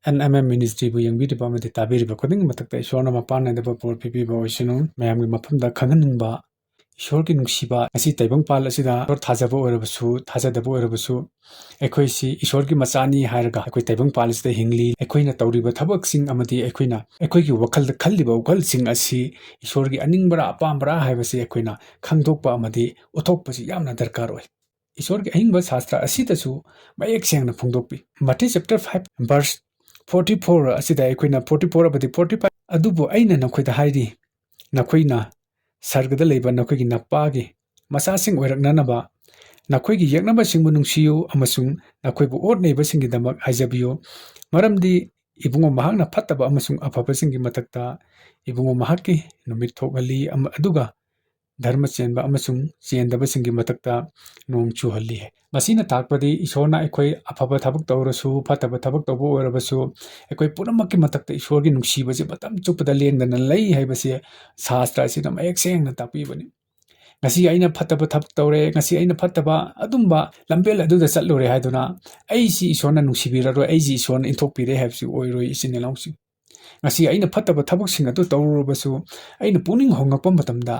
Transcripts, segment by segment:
NMM Ministry bu yangbi ba mati tabiri ba koding matakta ishwarna mapana da ba por pipi ba oisinu mayam gi mafam da khanganing ba ishwar ki nungsiba asi taibang pal asida or thajaba orabasu thajadaba orabasu ekhoi si ishwar ki machani hairaga ekhoi taibang pal asida hingli ekhoi na tawriba thabak sing amadi ekhoi na ekhoi ki wakal da khalliba wakal sing asi ishwar ki aningbara apambara haibasi ekhoi na khangdokpa amadi uthokpa si yamna darkar oi ishwar ki ahingba shastra asida su mayek sengna phungdokpi Matthew chapter 5 verse 44 asida ekhoi na 44 abadi 45 adubo aina nakhoi da hairi nakhoi na sargada leiba nakhoi gi nappa gi masa sing oiraknanaba nakhoi gi yaknaba singbu nungsiyu amasung nakhoi bu ot neiba singi damak haijabiyo maramdi ibungo mahakna phattaba amasung afaba singi matakta ibungo mahakki numit thogali aduga dharma chenba amasung chendaba singi matakta nong chuhalli hai masina takpadi ishorna ekhoi afaba thabak tawrasu phattaba thabak tawbo orabasu ekhoi punamakki matakta ishorgi nungsibaje batam chupada lengdana lei haibase shastra asina mayek sengna takpibani ngasi aina phattaba thabak tawre ngasi aina phattaba adumba lambel aduda chatlore haiduna aisi ishorna nungsibiraro aisi ishorna inthokpire haibsi oiroi isine lawsi ngasi aina phattaba thabak sing adu tawrobasu aina puning hongakpa matamda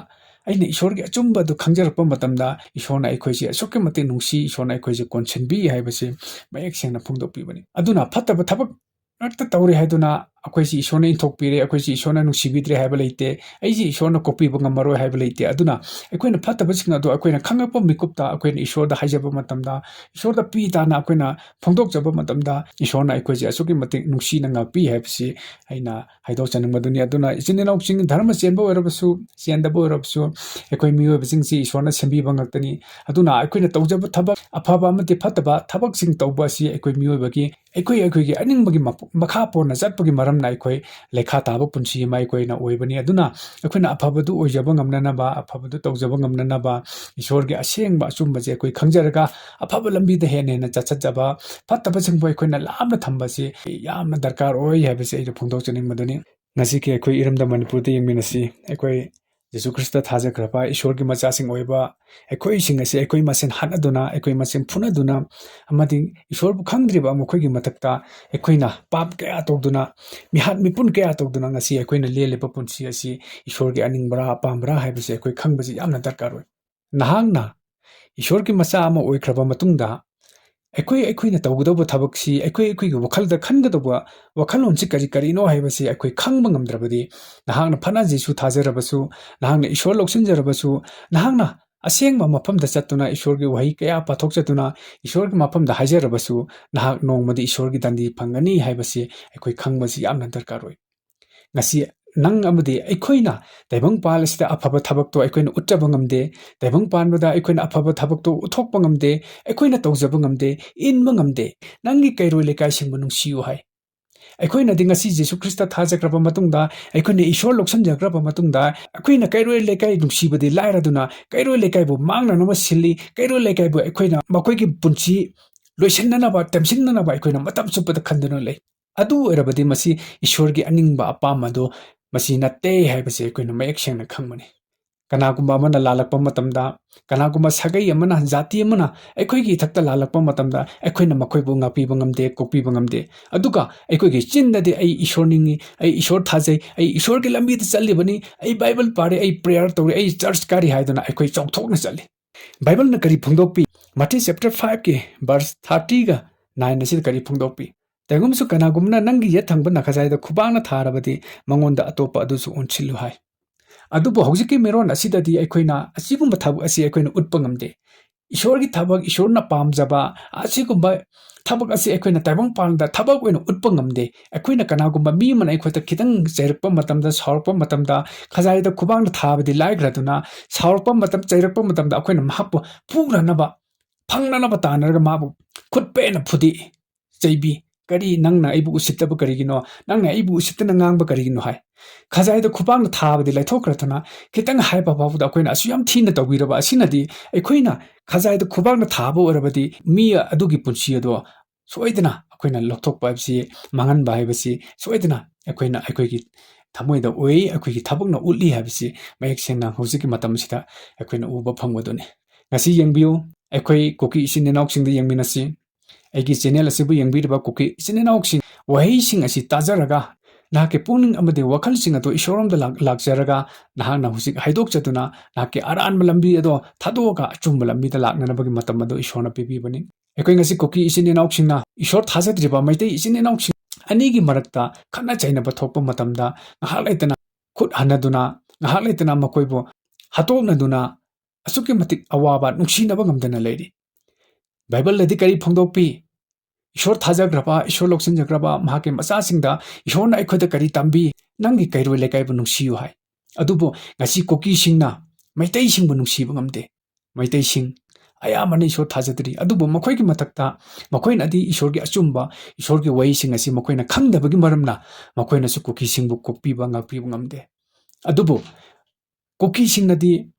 aina ishorgi achumba du khangjarakpa matamda ishorna ekhoi si asokke mate nungsi ishorna ekhoi si konsenbi haibase mayek sengna phungdokpibani aduna phattaba thabak narta tawre haiduna akhoi si ishorna inthokpire akhoi si ishorna nungsibidre haiba leite aisi ishorna kopiba ngamaroi haiba leite aduna akoina phattaba sing adu akoina khangakpa mikupta akoina ishorda haijaba matamda ishorda pi tana akoina phongdokjaba matamda ishorna ekhoi si asokke mate nungsi na ngakpi haibasi aina haidok chanang maduni aduna isinenau sing dharma chenba orabasu chendaba orabasu ekhoi miyoy basing si ishorna sembiba ngaktani aduna akoina tawjaba thabak afaba amati phattaba thabak sing tawba si ekhoi miyoy bagi ekhoi gi aning bagi makha porna zatpagi maram na ekhoi lekha taba punsi mai ekhoi na oibani aduna ekhoi afabadu oijaba ngamnana ba afabadu tawjaba ngamnana ba ishor gi aseng ba chumba je ekhoi khangjaraga afaba lambi da hene na chachajaba phattaba sing bo ekhoi na lamna thamba si yamna darkar oi habise ai phungdok chaning madani ngasi ke ekhoi iramda manipur da yengminasi ekhoi Jesu Christa thaja krapa ishor gi macha sing oiba ekhoi sing ase ekhoi masen hanaduna ekhoi masen phunaduna amadi ishor bu khangdriba amokhoi gi matakta ekhoina pap kaya togduna mihat mipun kaya togduna ngasi ekhoina lelepa punsi asi ishor gi aningbara apambara haibase ekhoi khangbaji yamna darkar oi nahangna ishor gi macha ama oikraba matungda ekhoi tawgdoba thabak si ekhoi gi wakhalda khangadoba wakhalon si kari kari no haibase ekhoi khangba ngamdrabadi nahangna phana jesu thajarabasu nahangna ishor loksinjarabasu nahangna asengma mafamda chatuna ishor gi wahi kaya pathok chatuna ishor gi mafamda haijarabasu nahak nongmadi ishor gi dandi phangani haibase ekhoi khangbasi yamna darkar oi ngasi nang amadi ekhoi na taibang pal asida afaba thabak to ekhoi na utjaba ngamde taibang panbada ekhoi na afaba thabak to uthokpa ngamde ekhoi na tawjaba ngamde inba ngamde nangi kairoi lekai singba nungsiyu hai ekhoi na dingasi Jesu Christa thajakraba matungda ekhoi na ishor loksanjakraba matungda ekhoi na kairoi lekai nungsibadi lairaduna kairoi lekai bu mangna nama silli kairoi lekai bu ekhoi na makoi gi punchi loisinna ba temsinna ba ekhoi na matam chupada khandana lei adu erabadi masi ishor gi aningba apamado masi natte haibase ekhoi na mayek sengna khangmani kanagumba amana lalakpa matamda kanagumba sagai amana jati amana ekhoi gi thakta lalakpa matamda ekhoi na makhoi bu ngapi bangamde kopi bangamde aduka ekhoi gi chinda de ai ishor ningi ai ishor thajai ai ishor gi lambi ta challi bani ai bible pare ai prayer tore ai church kari haiduna ekhoi chokthokna challi bible na kari phungdokpi Matthew chapter 5 ke verse 30 ga 9 asi kari phungdokpi tagumsu kanagumna nangi yathangba nakhajai da khubangna tharabadi mangonda atopa adusu onchilu hai adubo hojiki meron asidadi ekhoi asigumba thabu asi ekhoi utpa ngamde ishor gi thabak ishor na pamjaba asigumba thabak asi ekhoi taibang palda thabak oina utpa ngamde ekhoi kanagumba mi mana ekhoi ta khitang chairakpa matamda saurpa matamda khajai da khubang na thabadi laikraduna saurpa matam chairakpa matamda ekhoi mahappu pugranaba phangnanaba tanarga mabu khutpe na phudi chaibi kari nangna aibu usittaba karigino nangna aibu usittana ngangba karigino hai khajai da khubang thabadi laithokrathana kitang haiba babu da koina asuyam thina tawiraba asinadi ekhoi khajai da khubang thabo orabadi mi adugi punchi ado soidana akoina lokthokpa bisi mangan ba haibasi soidana ekhoi gi thamoida oi ekhoi gi thabakna utli habisi mayek sengna hojiki matam sida ekhoi uba phangwadone ngasi yengbiu ekhoi koki isinenok singda yengminasi ꯑꯩꯒꯤ channel ꯑꯁꯤꯕꯨ ꯌꯦꯡꯕꯤꯔꯤꯕ ꯀꯨꯀꯤ ꯏꯆꯤꯟ ꯏꯅꯥꯎꯁꯤꯡ ꯋꯥꯍꯩꯁꯤꯡ ꯑꯁꯤ ꯇꯥꯖꯔꯒ ꯅꯍꯥꯛꯀꯤ ꯄꯨꯛꯅꯤꯡ ꯑꯃꯗꯤ ꯋꯥꯈꯜꯁꯤꯡ ꯑꯗꯨ ꯏꯁꯣꯔꯔꯣꯝꯗ ꯂꯥꯛꯆꯔꯒ ꯅꯍꯥꯛꯅ ꯍꯧꯖꯤꯛ ꯍꯥꯏꯗꯣꯛꯆꯗꯨꯅ ꯅꯍꯥꯛꯀꯤ ꯑꯔꯥꯟꯕ ꯂꯝꯕꯤ ꯑꯗꯣ ꯊꯥꯗꯣꯛꯑꯒ ꯑꯆꯨꯝꯕ ꯂꯝꯕꯤꯗ ꯂꯥꯛꯅꯅꯕꯒꯤ ꯃꯇꯝ ꯑꯗꯨ ꯏꯁꯣꯔꯅ ꯄꯤꯕꯤꯕꯅꯤ ꯑꯩꯈꯣꯏ ꯉꯁꯤ ꯀꯨꯀꯤ ꯏꯆꯤꯟ ꯏꯅꯥꯎꯁꯤꯡꯅ ꯏꯁꯣꯔ ꯊꯥꯖꯗ꯭ꯔꯤꯕ ꯃꯩꯇꯩ ꯏꯆꯤꯟ ꯏꯅꯥꯎꯁꯤꯡ ꯑꯅꯤꯒꯤ ꯃꯔꯛꯇ ꯈꯠꯅ ꯆꯩꯅꯕ ꯊꯣꯛꯄ ꯃꯇꯝꯗ ꯉꯥꯏꯍꯥꯛ ꯂꯩꯇꯅ ꯈꯨꯠ ꯍꯟꯅꯗꯨꯅ ꯉꯥꯏꯍꯥꯛ ꯂꯩꯇꯅ ꯃꯈꯣꯏꯕꯨ ꯍꯥꯠꯇꯣꯛꯅꯗꯨꯅ ꯑꯁꯨꯛꯀꯤ ꯃꯇꯤꯛ ꯑꯋꯥꯕ ꯅꯨꯡꯁꯤꯅꯕ ꯉꯝꯗꯅ ꯂꯩꯔꯤ ꯕꯥꯏꯕꯜꯗꯗꯤ ꯀꯔꯤ ꯐꯣꯡꯗꯣꯛꯄꯤ ꯏꯁꯣꯔ ꯊꯥꯖꯈ꯭ꯔꯕ ꯏꯁꯣꯔ ꯂꯧꯁꯤꯟꯖꯈ꯭ꯔꯕ ꯃꯍꯥꯛꯀꯤ ꯃꯆꯥꯁꯤꯡꯗ ꯏꯁꯣꯔꯅ ꯑꯩꯈꯣꯏꯗ ꯀꯔꯤ ꯇꯝꯕꯤ ꯅꯪꯒꯤ ꯀꯩꯔꯣꯏ ꯂꯩꯀꯥꯏꯕꯨ ꯅꯨꯡꯁꯤꯌꯨ ꯍꯥꯏ ꯑꯗꯨꯕꯨ ꯉꯁꯤ ꯀꯨꯀꯤꯁꯤꯡꯅ ꯃꯩꯇꯩꯁꯤꯡꯕꯨ ꯅꯨꯡꯁꯤꯕ ꯉꯝꯗꯦ ꯃꯩꯇꯩꯁꯤꯡ ꯑꯌꯥꯝꯕꯅ ꯏꯁꯣꯔ ꯊꯥꯖꯗ꯭ꯔꯤ ꯑꯗꯨꯕꯨ ꯃꯈꯣꯏꯒꯤ ꯃꯊꯛꯇ ꯃꯈꯣꯏꯅꯗꯤ ꯏꯁꯣꯔꯒꯤ ꯑꯆꯨꯝꯕ ꯏꯁꯣꯔꯒꯤ ꯋꯥꯍꯩꯁꯤꯡ ꯑꯁꯤ ꯃꯈꯣꯏꯅ ꯈꯪꯗꯕꯒꯤ ꯃꯔꯝꯅ ꯃꯈꯣꯏꯅꯁꯨ ꯀꯨꯀꯤꯁꯤꯡꯕꯨ ꯀꯣꯛꯄꯤꯕ ꯉꯥꯛꯄꯤꯕ ꯉꯝꯗꯦ ꯑꯗꯨꯕꯨ ꯀꯨꯀꯤꯁꯤꯡꯅꯗꯤ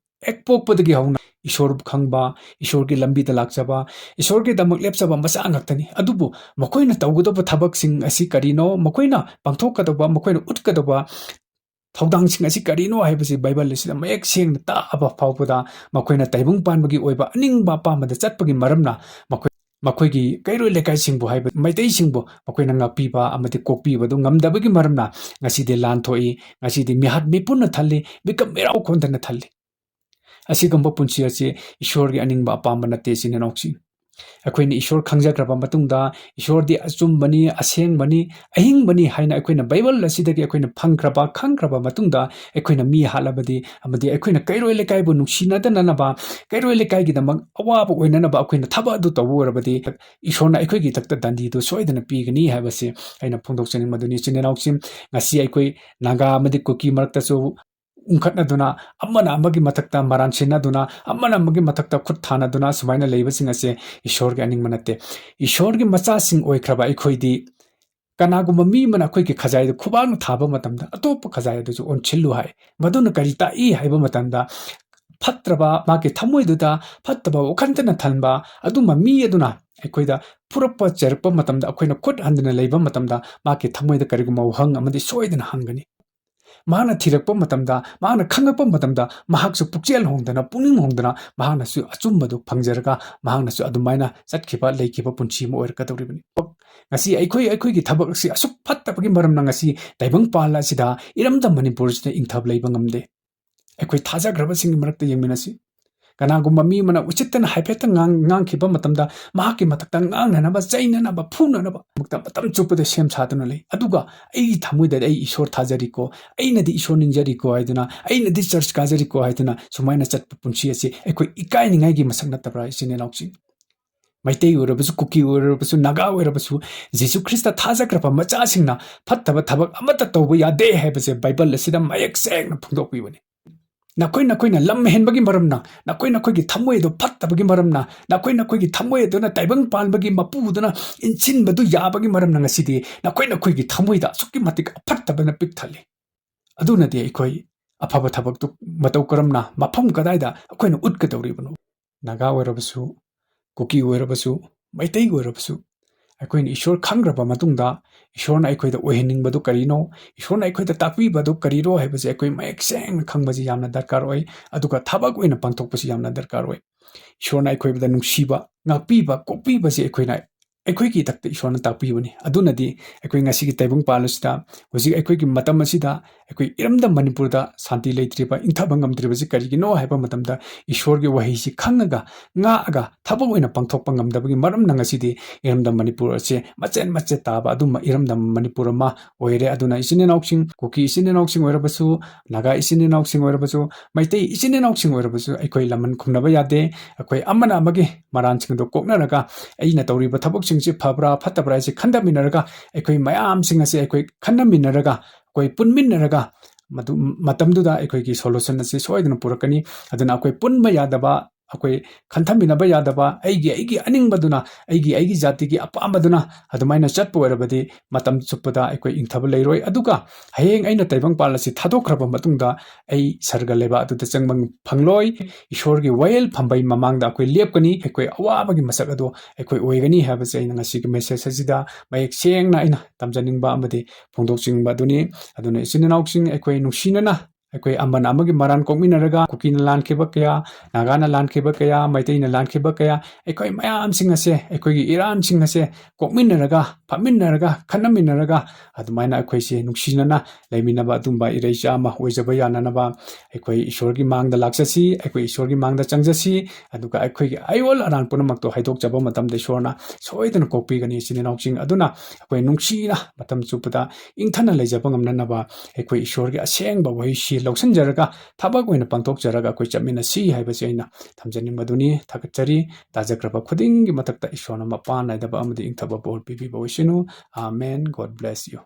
ꯍꯦꯛ ꯄꯣꯛꯄꯗꯒꯤ ꯍꯧꯅ ꯏꯁꯣꯔꯕꯨ ꯈꯪꯕ ꯏꯁꯣꯔꯒꯤ ꯂꯝꯕꯤꯗ ꯂꯥꯛꯆꯕ ꯏꯁꯣꯔꯒꯤꯗꯃꯛ ꯂꯦꯞꯆꯕ ꯃꯆꯥ ꯉꯥꯛꯇꯅꯤ ꯑꯗꯨꯕꯨ ꯃꯈꯣꯏꯅ ꯇꯧꯒꯗꯕ ꯊꯕꯛꯁꯤꯡ ꯑꯁꯤ ꯀꯔꯤꯅꯣ ꯃꯈꯣꯏꯅ ꯄꯥꯡꯊꯣꯛꯀꯗꯕ ꯃꯈꯣꯏꯅ ꯎꯠꯀꯗꯕ ꯊꯧꯗꯥꯡꯁꯤꯡ ꯑꯁꯤ ꯀꯔꯤꯅꯣ ꯍꯥꯏꯕꯁꯤ ꯕꯥꯏꯕꯜ ꯑꯁꯤꯗ ꯃꯌꯦꯛ ꯁꯦꯡꯅ ꯇꯥꯛꯑꯕ ꯐꯥꯎꯕꯗ ꯃꯈꯣꯏꯅ ꯇꯥꯏꯕꯪ ꯄꯥꯟꯕꯒꯤ ꯑꯣꯏꯕ ꯑꯅꯤꯡꯕ ꯑꯄꯥꯝꯕꯗ ꯆꯠꯄꯒꯤ ꯃꯔꯝꯅ ꯃꯈꯣꯏꯒꯤ ꯀꯩꯔꯣꯏ ꯂꯩꯀꯥꯏꯁꯤꯡꯕꯨ ꯍꯥꯏꯕ ꯃꯩꯇꯩꯁꯤꯡꯕꯨ ꯃꯈꯣꯏꯅ ꯉꯥꯛꯄꯤꯕ ꯑꯃꯗꯤ ꯀꯣꯛꯄꯤꯕꯗꯨ ꯉꯝꯗꯕꯒꯤ ꯃꯔꯝꯅ ꯉꯁꯤꯗꯤ ꯂꯥꯟ ꯊꯣꯛꯏ ꯉꯁꯤꯗꯤ ꯃꯤꯍꯥꯠ ꯃꯤꯄꯨꯟꯅ ꯊꯜꯂꯤ ꯃꯤꯀꯞ ꯃꯤꯔꯥꯎ ꯈꯣꯟꯗꯅ ꯊꯜꯂꯤ ꯑꯁꯤꯒꯨꯝꯕ ꯄꯨꯟꯁꯤ ꯑꯁꯤ ꯏꯁꯣꯔꯒꯤ ꯑꯅꯤꯡꯕ ꯑꯄꯥꯝꯕ ꯅꯠꯇꯦ ꯏꯆꯤꯟ ꯏꯅꯥꯎꯁꯤꯡ ꯑꯩꯈꯣꯏꯅ ꯏꯁꯣꯔ ꯈꯪꯖꯈ꯭ꯔꯕ ꯃꯇꯨꯡꯗ ꯏꯁꯣꯔꯗꯤ ꯑꯆꯨꯝꯕꯅꯤ ꯑꯁꯦꯡꯕꯅꯤ ꯑꯍꯤꯡꯕꯅꯤ ꯍꯥꯏꯅ ꯑꯩꯈꯣꯏꯅ ꯕꯥꯏꯕꯜ ꯑꯁꯤꯗꯒꯤ ꯑꯩꯈꯣꯏꯅ ꯈꯪꯈ꯭ꯔꯕ ꯃꯇꯨꯡꯗ ꯑꯩꯈꯣꯏꯅ ꯃꯤ ꯍꯥꯠꯂꯕꯗꯤ ꯑꯃꯗꯤ ꯑꯩꯈꯣꯏꯅ ꯀꯩꯔꯣꯏ ꯂꯩꯀꯥꯏꯕꯨ ꯅꯨꯡꯁꯤꯅꯗꯅꯕ ꯀꯩꯔꯣꯏ ꯂꯩꯀꯥꯏꯒꯤꯗꯃꯛ ꯑꯋꯥꯕ ꯑꯣꯏꯅꯅꯕ ꯑꯩꯈꯣꯏꯅ ꯊꯕꯛ ꯑꯗꯨ ꯇꯧꯕ ꯑꯣꯏꯔꯕꯗꯤ ꯏꯁꯣꯔꯅ ꯑꯩꯈꯣꯏꯒꯤ ꯊꯛꯇ ꯗꯟꯗꯤꯗꯨ ꯁꯣꯏꯗꯅ ꯄꯤꯒꯅꯤ ꯍꯥꯏꯕꯁꯤ ꯑꯩꯅ ꯐꯣꯡꯗꯣꯛꯆꯅꯤꯡꯕꯗꯨꯅꯤ ꯏꯆꯤꯟ ꯏꯅꯥꯎꯁꯤꯡ ꯉꯁꯤ ꯑꯩꯈꯣꯏ ꯅꯥꯒꯥ ꯑꯃꯗꯤ ꯀꯨꯀꯤ ꯃꯔꯛꯇꯁꯨ ꯎꯪꯈꯠꯅꯗꯨꯅ ꯑꯃꯅ ꯑꯃꯒꯤ ꯃꯊꯛꯇ ꯃꯔꯥꯟ ꯁꯤꯟꯅꯗꯨꯅ ꯑꯃꯅ ꯑꯃꯒꯤ ꯃꯊꯛꯇ ꯈꯨꯠ ꯊꯥꯅꯗꯨꯅ ꯁꯨꯃꯥꯏꯅ ꯂꯩꯕꯁꯤꯡ ꯑꯁꯦ ꯏꯁꯣꯔꯒꯤ ꯑꯅꯤꯡꯕ ꯅꯠꯇꯦ ꯏꯁꯣꯔꯒꯤ ꯃꯆꯥꯁꯤꯡ ꯑꯣꯏꯈ꯭ꯔꯕ ꯑꯩꯈꯣꯏꯗꯤ ꯀꯅꯥꯒꯨꯝꯕ ꯃꯤ ꯑꯃꯅ ꯑꯩꯈꯣꯏꯒꯤ ꯈꯖꯥꯏꯗ ꯈꯨꯕꯥꯛꯅ ꯊꯥꯕ ꯃꯇꯝꯗ ꯑꯇꯣꯞꯄ ꯈꯖꯥꯏ ꯑꯗꯨꯁꯨ ꯑꯣꯟꯁꯤꯜꯂꯨ ꯍꯥꯏ ꯃꯗꯨꯅ ꯀꯔꯤ ꯇꯥꯛꯏ ꯍꯥꯏꯕ ꯃꯇꯝꯗ ꯐꯠꯇ꯭ꯔꯕ ꯃꯥꯒꯤ ꯊꯃꯣꯏꯗꯨꯗ ꯐꯠꯇꯕ ꯋꯥꯈꯟꯇꯅ ꯊꯟꯕ ꯑꯗꯨꯝꯕ ꯃꯤ ꯑꯗꯨꯅ ꯑꯩꯈꯣꯏꯗ ꯐꯨꯔꯛꯄ ꯆꯩꯔꯛꯄ ꯃꯇꯝꯗ ꯑꯩꯈꯣꯏꯅ ꯈꯨꯠ ꯍꯟꯗꯅ ꯂꯩꯕ ꯃꯇꯝꯗ ꯃꯥꯒꯤ ꯊꯃꯣꯏꯗ ꯀꯔꯤꯒꯨꯝꯕ ꯋꯥꯍꯪ ꯑꯃꯗꯤ ꯁꯣꯏꯗꯅ ꯍꯪꯒꯅꯤ ꯃꯍꯥꯛꯅ ꯊꯤꯔꯛꯄ ꯃꯇꯝꯗ ꯃꯍꯥꯛꯅ ꯈꯪꯉꯛꯄ ꯃꯇꯝꯗ ꯃꯍꯥꯛꯁꯨ ꯄꯨꯛꯆꯦꯜ ꯍꯣꯡꯗꯅ ꯄꯨꯛꯅꯤꯡ ꯍꯣꯡꯗꯅ ꯃꯍꯥꯛꯅꯁꯨ ꯑꯆꯨꯝꯕꯗꯨ ꯐꯪꯖꯔꯒ ꯃꯍꯥꯛꯅꯁꯨ ꯑꯗꯨꯃꯥꯏꯅ ꯆꯠꯈꯤꯕ ꯂꯩꯈꯤꯕ ꯄꯨꯟꯁꯤ ꯑꯃ ꯑꯣꯏꯔꯛꯀꯗꯧꯔꯤꯕꯅꯤ ꯉꯁꯤ ꯑꯩꯈꯣꯏꯒꯤ ꯊꯕꯛ ꯑꯁꯤ ꯑꯁꯨꯛ ꯐꯠꯇꯕꯒꯤ ꯃꯔꯝꯅ ꯉꯁꯤ ꯇꯥꯏꯕꯪꯄꯥꯟ ꯑꯁꯤꯗ ꯏꯔꯝꯗꯝ ꯃꯅꯤꯄꯨꯔꯁꯤꯗ ꯏꯪꯊꯕ ꯂꯩꯕ ꯉꯝꯗꯦ ꯑꯩꯈꯣꯏ ꯊꯥꯖꯈ꯭ꯔꯕꯁꯤꯡꯒꯤ ꯃꯔꯛꯇ ꯌꯦꯡꯃꯤꯟꯅꯁꯤ ꯀꯅꯥꯒꯨꯝꯕ ꯃꯤ ꯑꯃꯅ ꯎꯆꯤꯠꯇꯅ ꯍꯥꯏꯐꯦꯠꯇ ꯉꯥꯡꯈꯤꯕ ꯃꯇꯝꯗ ꯃꯍꯥꯛꯀꯤ ꯃꯊꯛꯇ ꯉꯥꯡꯅꯅꯕ ꯆꯩꯅꯅꯕ ꯐꯨꯅꯅꯕ ꯃꯇꯝ ꯆꯨꯞꯄꯗ ꯁꯦꯝ ꯁꯥꯗꯨꯅ ꯂꯩ ꯑꯗꯨꯒ ꯑꯩꯒꯤ ꯊꯃꯣꯏꯗꯗꯤ ꯑꯩ ꯏꯁꯣꯔ ꯊꯥꯖꯔꯤꯀꯣ ꯑꯩꯅꯗꯤ ꯏꯁꯣꯔ ꯅꯤꯡꯖꯔꯤꯀꯣ ꯍꯥꯏꯗꯨꯅ ꯑꯩꯅꯗꯤ ꯆꯔꯆ ꯀꯥꯖꯔꯤꯀꯣ ꯍꯥꯏꯗꯨꯅ ꯁꯨꯃꯥꯏꯅ ꯆꯠꯄ ꯄꯨꯟꯁꯤ ꯑꯁꯤ ꯑꯩꯈꯣꯏ ꯏꯀꯥꯏꯅꯤꯡꯉꯥꯏꯒꯤ ꯃꯁꯛ ꯅꯠꯇꯕ꯭ꯔꯥ ꯏꯆꯤꯟ ꯏꯅꯥꯎꯁꯤꯡ ꯃꯩꯇꯩ ꯑꯣꯏꯔꯕꯁꯨ ꯀꯨꯀꯤ ꯑꯣꯏꯔꯕꯁꯨ ꯅꯥꯒꯥ ꯑꯣꯏꯔꯕꯁꯨ ꯖꯤꯁꯨ ꯈ꯭ꯔꯤꯁꯇ ꯊꯥꯖꯈ꯭ꯔꯕ ꯃꯆꯥꯁꯤꯡꯅ ꯐꯠꯇꯕ ꯊꯕꯛ ꯑꯃꯠꯇ ꯇꯧꯕ ꯌꯥꯗꯦ ꯍꯥꯏꯕꯁꯦ ꯕꯥꯏꯕꯜ ꯑꯁꯤꯗ ꯃꯌꯦꯛ ꯁꯦꯡꯅ ꯐꯣꯡꯗꯣꯛꯄꯤꯕꯅꯤ ꯅꯈꯣꯏꯅ ꯂꯝ ꯍꯦꯟꯕꯒꯤ ꯃꯔꯝꯅ ꯅꯈꯣꯏꯒꯤ ꯊꯃꯣꯏꯗꯣ ꯐꯠꯇꯕꯒꯤ ꯃꯔꯝꯅ ꯅꯈꯣꯏꯒꯤ ꯊꯃꯣꯏ ꯑꯗꯨꯅ ꯇꯥꯏꯕꯪ ꯄꯥꯟꯕꯒꯤ ꯃꯄꯨꯗꯨꯅ ꯏꯟꯁꯤꯟꯕꯗꯨ ꯌꯥꯕꯒꯤ ꯃꯔꯝꯅ ꯉꯁꯤꯗꯤ ꯅꯈꯣꯏꯒꯤ ꯊꯃꯣꯏꯗ ꯑꯁꯨꯛꯀꯤ ꯃꯇꯤꯛ ꯑꯐꯠꯇꯕꯅ ꯄꯤꯛ ꯊꯜꯂꯤ ꯑꯗꯨꯅꯗꯤ ꯑꯩꯈꯣꯏ ꯑꯐꯕ ꯊꯕꯛꯇꯨ ꯃꯇꯧ ꯀꯔꯝꯅ ꯃꯐꯝ ꯀꯗꯥꯏꯗ ꯑꯩꯈꯣꯏꯅ ꯎꯠꯀꯗꯧꯔꯤꯕꯅꯣ ꯅꯥꯒꯥ ꯑꯣꯏꯔꯕꯁꯨ ꯀꯨꯀꯤ ꯑꯣꯏꯔꯕꯁꯨ ꯃꯩꯇꯩ ꯑꯣꯏꯔꯕꯁꯨ ꯑꯩꯈꯣꯏꯅ ꯏꯁꯣꯔ ꯈꯪꯈ꯭ꯔꯕ ꯃꯇꯨꯡꯗ ꯏꯁꯣꯔꯅ ꯑꯩꯈꯣꯏꯗ ꯑꯣꯏꯍꯟꯅꯤꯡꯕꯗꯨ ꯀꯔꯤꯅೋ ꯏꯁꯣꯔꯅ ꯑꯩꯈꯣꯏꯗ ꯇꯥꯛꯄꯤꯕꯗꯨ ꯀꯔꯤꯅೋ ꯍꯥꯏꯕꯁꯦ ꯑꯩꯈꯣꯏ ꯃꯌꯦꯛ ꯁꯦꯡꯅ ꯈꯪꯕꯁꯤ ꯌꯥꯝꯅ ꯗꯔꯀꯥꯔ ꯑꯣꯏ ꯑꯗꯨꯒ ꯊꯕꯛ ꯑꯣꯏꯅ ꯄꯥꯡꯊꯣꯛꯄꯁꯤ ꯌꯥꯝꯅ ꯗꯔꯀꯥꯔ ꯑꯣꯏ ꯏꯁꯣꯔꯅ ꯑꯩꯈꯣꯏꯗ ꯅꯨꯡꯁꯤꯕ ꯉꯥꯛꯄꯤꯕ ꯀꯣꯛꯄꯤꯕꯁꯤ ꯑꯩꯈꯣꯏꯒꯤ ꯏꯊꯛꯇ ꯏꯁꯣꯔꯅ ꯇꯥꯛꯄꯤꯕꯅꯤ ꯑꯗꯨꯅꯗꯤ ꯑꯩꯈꯣꯏ ꯉꯁꯤꯒꯤ ꯇꯥꯏꯕꯪꯄꯥꯟ ꯑꯁꯤꯗ ꯍꯧꯖꯤꯛ ꯑꯩꯈꯣꯏꯒꯤ ꯃꯇꯝ ꯑꯁꯤꯗ ꯑꯩꯈꯣই ꯏꯔꯝꯗꯝ ꯃꯅꯤꯄꯨꯔꯗ ꯁꯥꯟꯇꯤ ꯂꯩꯇ꯭ꯔꯤꯕ ꯏꯪꯊꯕ ꯉꯝꯗ꯭ꯔꯤꯕꯁꯤ ꯀꯔꯤꯒꯤꯅꯣ ꯍꯥꯏꯕ ꯃꯇꯝꯗ ꯏꯁꯣꯔꯒꯤ ꯋꯥꯍꯩꯁꯤ ꯈꯪꯉꯒ ꯉꯥꯛꯑꯒ ꯊꯕꯛ ꯑꯣꯏꯅ ꯄꯥꯡꯊꯣꯛꯄ ꯉꯝꯗꯕꯒꯤ ꯃꯔꯝꯅ ꯉꯁꯤꯗꯤ ꯏꯔꯝꯗꯝ ꯃꯅꯤꯄꯨꯔ ꯑꯁꯤ ꯃꯆꯦꯠ ꯇꯥꯕ ꯑꯗꯨꯝꯕ ꯏꯔꯝꯗꯝ ꯃꯅꯤꯄꯨꯔ ꯑꯃ ꯑꯣꯏꯔꯦ ꯑꯗꯨꯅ ꯏꯆꯤꯟ ꯏꯅꯥꯎꯁꯤꯡ ꯀꯨꯀꯤ ꯏꯆꯤन ꯏꯅꯥꯎꯁꯤꯡ ꯑꯣꯏꯔꯕꯁꯨ ꯅꯥꯒꯥ ꯏꯆꯤन ꯏꯅꯥꯎꯁꯤꯡ ꯑꯣꯏꯔꯕꯁꯨ ꯃꯩꯇꯩ ꯏꯆꯤन ꯏꯅꯥꯎꯁꯤꯡ ꯑꯣꯏꯔꯕꯁꯨ ꯑꯩꯈꯣꯏ ꯂꯃꯟ ꯈꯨꯝꯅꯕ ꯌꯥꯗꯦ ꯑꯩꯈꯣꯏ ꯑꯃꯅ ꯑꯃꯒꯤ ꯃꯔꯥꯟꯁꯤꯡꯗꯣ ꯀꯣꯛꯅꯔꯒ ꯑꯩꯅ ꯇꯧꯔꯤꯕ ꯊꯕꯛꯁꯤꯡꯁꯤ ꯐꯕ꯭ꯔꯥ ꯐꯠꯇꯕ꯭ꯔꯥ ꯍꯥꯏꯁꯤ ꯈꯟꯊꯃꯤꯟꯅꯔꯒ ꯑꯩꯈꯣꯏ ꯃꯌꯥꯝꯁꯤꯡ ꯑꯁꯤ ꯑꯩꯈꯣꯏ ꯈꯟꯅꯃꯤꯟꯅꯔꯒ ꯑꯩꯈꯣꯏ ꯄꯨꯟꯃꯤꯟꯅꯔꯒ ꯃꯇꯝꯗꯨꯗ ꯑꯩꯈꯣꯏꯒꯤ ꯁꯣꯂꯨꯁꯟ ꯑꯁꯤ ꯁꯣꯏꯗꯅ ꯄꯨꯔꯛꯀꯅꯤ ꯑꯗꯨꯅ ꯑꯩꯈꯣꯏ ꯄꯨꯟꯕ ꯌꯥꯗꯕ ꯑꯩꯈꯣꯏ ꯈꯟꯊꯃꯤꯟꯅꯕ ꯌꯥꯗꯕ ꯑꯩꯒꯤ ꯑꯅꯤꯡꯕꯗꯨꯅ ꯑꯩꯒꯤ ꯖꯥꯇꯤꯒꯤ ꯑꯄꯥꯝꯕꯗꯨꯅ ꯑꯗꯨꯃꯥꯏꯅ ꯆꯠꯄ ꯑꯣꯏꯔꯕꯗꯤ ꯃꯇꯝ ꯆꯨꯞꯄꯗ ꯑꯩꯈꯣꯏ ꯏꯪꯊꯕ ꯂꯩꯔꯣꯏ ꯑꯗꯨꯒ ꯍꯌꯦꯡ ꯑꯩꯅ ꯇꯥꯏꯕꯪꯄꯥꯟ ꯑꯁꯤ ꯊꯥꯗꯣꯛꯈ꯭ꯔꯕ ꯃꯇꯨꯡꯗ ꯑꯩ ꯁꯔꯒ ꯂꯩꯕꯥꯛ ꯑꯗꯨꯗ ꯆꯪꯕ ꯐꯪꯂꯣꯏ ꯏꯁꯣꯔꯒꯤ ꯋꯥꯌꯦꯜ ꯐꯝꯕꯩ ꯃꯃꯥꯡꯗ ꯑꯩꯈꯣꯏ ꯂꯦꯞꯀꯅꯤ ꯑꯩꯈꯣꯏ ꯑꯋꯥꯕꯒꯤ ꯃꯁꯛ ꯑꯗꯣ ꯑꯩꯈꯣꯏ ꯑꯣꯏꯒꯅꯤ ꯍꯥꯏꯕꯁꯦ ꯑꯩꯅ ꯉꯁꯤꯒꯤ ꯃꯦꯁꯦꯖ ꯑꯁꯤꯗ ꯃꯌꯦꯛ ꯁꯦꯡꯅ ꯑꯩꯅ ꯇꯝꯖꯅꯤꯡꯕ ꯑꯃꯗꯤ ꯐꯣꯡꯗꯣꯛꯆꯅꯤꯡꯕ ꯑꯗꯨꯅꯤ ꯑꯗꯨꯅ ꯏꯆꯤꯟ ꯏꯅꯥꯎꯁꯤꯡ ꯑꯩꯈꯣꯏ ꯅꯨꯡꯁꯤꯅꯅ ꯑꯩꯈꯣꯏ ꯑꯃꯅ ꯑꯃꯒꯤ ꯃꯔꯥꯟ ꯀꯣꯛꯃꯤꯟꯅꯔꯒ ꯀꯨꯀꯤꯅ ꯂꯥꯟꯈꯤꯕ ꯀꯌꯥ, ꯅꯥꯒꯥꯅ ꯂꯥꯟꯈꯤꯕ ꯀꯌꯥ, ꯃꯩꯇꯩꯅ ꯂꯥꯟꯈꯤꯕ ꯀꯌꯥ, ꯑꯩꯈꯣꯏ ꯃꯌꯥꯝꯁꯤꯡ ꯑꯁꯦ ꯑꯩꯈꯣꯏꯒꯤ ꯏꯔꯥꯟꯁꯤꯡ ꯑꯁꯦ ꯀꯣꯛꯃꯤꯟꯅꯔꯒ ꯐꯝꯃꯤꯟꯅꯔꯒ ꯈꯟꯅꯃꯤꯟꯅꯔꯒ ꯑꯗꯨꯃꯥꯏꯅ ꯑꯩꯈꯣꯏꯁꯦ ꯅꯨꯡꯁꯤꯅꯅ ꯂꯩꯃꯤꯟꯅꯕ ꯑꯗꯨꯝꯕ ꯏꯔꯩꯆꯥ ꯑꯃ ꯑꯣꯏꯖꯕ ꯌꯥꯅꯅꯕ ꯑꯩꯈꯣꯏ ꯏꯁꯣꯔꯒꯤ ꯃꯥꯡꯗ ꯂꯥꯛꯆꯁꯤ, ꯑꯩꯈꯣꯏ ꯏꯁꯣꯔꯒꯤ ꯃꯥꯡꯗ ꯆꯪꯖꯁꯤ, ꯑꯗꯨꯒ ꯑꯩꯈꯣꯏꯒꯤ ꯑꯌꯣꯜ ꯑꯔꯥꯟ ꯄꯨꯝꯅꯃꯛꯇꯣ ꯍꯥꯏꯗꯣꯛꯆꯕ ꯃꯇꯝꯗ ꯏꯁꯣꯔꯅ ꯁꯣꯏꯗꯅ ꯀꯣꯛꯄꯤꯒꯅꯤ ꯏꯆꯤꯟ ꯏꯅꯥꯎꯁꯤꯡ ꯑꯗꯨꯅ ꯑꯩꯈꯣꯏ ꯅꯨꯡꯁꯤꯅ ꯃꯇꯝ ꯆꯨꯞꯄꯗ ꯏꯪꯊꯅ ꯂꯩꯖꯕ ꯉꯝꯅꯅꯕ ꯑꯩꯈꯣꯏ ꯏꯁꯣꯔꯒꯤ ꯑꯁꯦꯡꯕ ꯋꯥꯍꯩꯁꯤ ꯂꯧꯁꯤꯟꯖꯔꯒ ꯊꯕꯛ ꯑꯣꯏꯅ ꯄꯥꯡꯊꯣꯛꯆꯔꯒ ꯑꯩꯈꯣꯏ ꯆꯠꯃꯤꯟꯅꯁꯤ ꯍꯥꯏꯕꯁꯤ ꯑꯩꯅ ꯊꯝꯖꯅꯤꯡꯕꯗꯨꯅꯤ꯫ ꯊꯥꯒꯠꯆꯔꯤ꯫ ꯇꯥꯖꯈ꯭ꯔꯕ ꯈꯨꯗꯤꯡꯒꯤ ꯃꯊꯛꯇ ꯏꯁꯣꯔꯅ ꯃꯄꯥꯟ ꯅꯥꯏꯗꯕ ꯑꯃꯗꯤ ꯏꯪꯊꯕ ꯕꯣꯔ ꯄꯤꯕꯤꯕ ꯑꯣꯏꯁꯅꯨ꯫ ꯑꯥꯃꯦꯟ꯫ God bless U.